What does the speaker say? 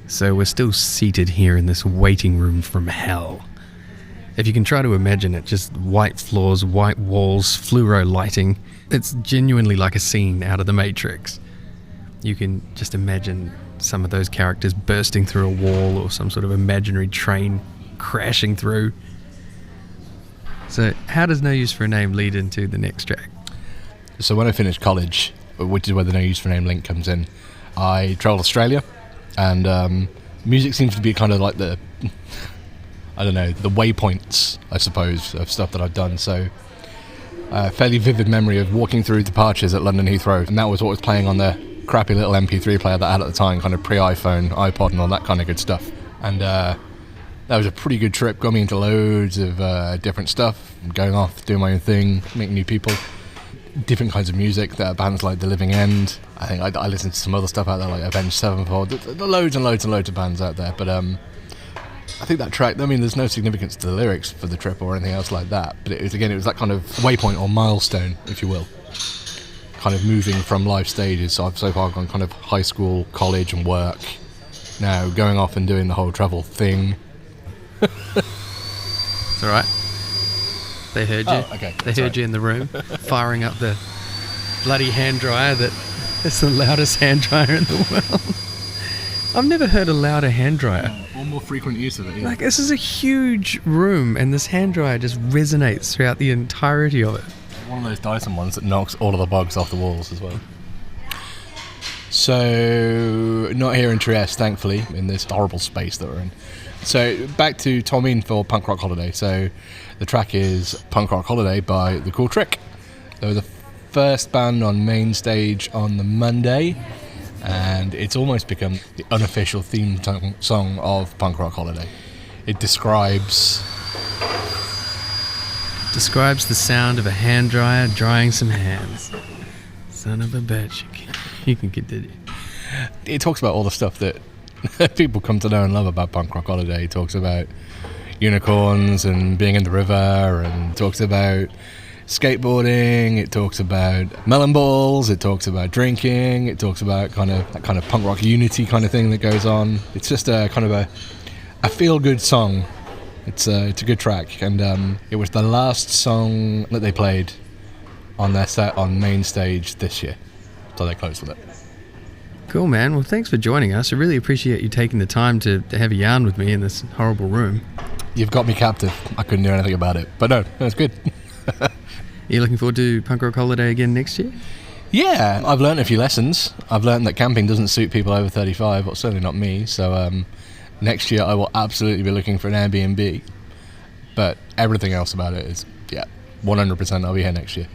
So we're still seated here in this waiting room from hell. If you can try to imagine it, just white floors, white walls, fluoro lighting. It's genuinely like a scene out of The Matrix. You can just imagine some of those characters bursting through a wall or some sort of imaginary train crashing through. So how does No Use for a Name lead into the next track? So when I finished college, which is where the No Use for a Name link comes in, I travelled Australia, and music seems to be kind of like the waypoints, I suppose, of stuff that I've done. So a fairly vivid memory of walking through departures at London Heathrow, and that was what was playing on the crappy little MP3 player that I had at the time, kind of pre-iPhone, iPod and all that kind of good stuff. And that was a pretty good trip, got me into loads of different stuff, going off, doing my own thing, meeting new people, different kinds of music, that bands like The Living End. I think I listened to some other stuff out there like Avenged Sevenfold, loads and loads and loads of bands out there. But I think that track, I mean, there's no significance to the lyrics for the trip or anything else like that, but it was that kind of waypoint or milestone, if you will, kind of moving from life stages. So I've so far gone kind of high school, college and work, now going off and doing the whole travel thing. It's alright. They heard you. Oh, okay. They heard you in the room, firing up the bloody hand dryer that is the loudest hand dryer in the world. I've never heard a louder hand dryer. Or more frequent use of it, yeah. Like, this is a huge room, and this hand dryer just resonates throughout the entirety of it. One of those Dyson ones that knocks all of the bugs off the walls as well. So, not here in Trieste, thankfully, in this horrible space that we're in. So, back to Tomine for Punk Rock Holiday. So, the track is Punk Rock Holiday by The Cool Trick. They were the first band on main stage on the Monday, and it's almost become the unofficial theme song of Punk Rock Holiday. It describes the sound of a hand dryer drying some hands. Son of a bitch. You can continue. It talks about all the stuff that people come to know and love about Punk Rock Holiday. It talks about unicorns and being in the river, and talks about skateboarding, it talks about melon balls, it talks about drinking, it talks about that kind of punk rock unity kind of thing that goes on. It's just a kind of a feel-good song. It's a good track, and it was the last song that they played on their set on main stage this year, so they closed with it. Cool, man. Well, thanks for joining us. I really appreciate you taking the time to have a yarn with me in this horrible room. You've got me captive. I couldn't do anything about it, but no, it's good. Are you looking forward to Punk Rock Holiday again next year? Yeah, I've learned a few lessons. I've learned that camping doesn't suit people over 35, or certainly not me, so next year I will absolutely be looking for an Airbnb. But everything else about it is, 100% I'll be here next year.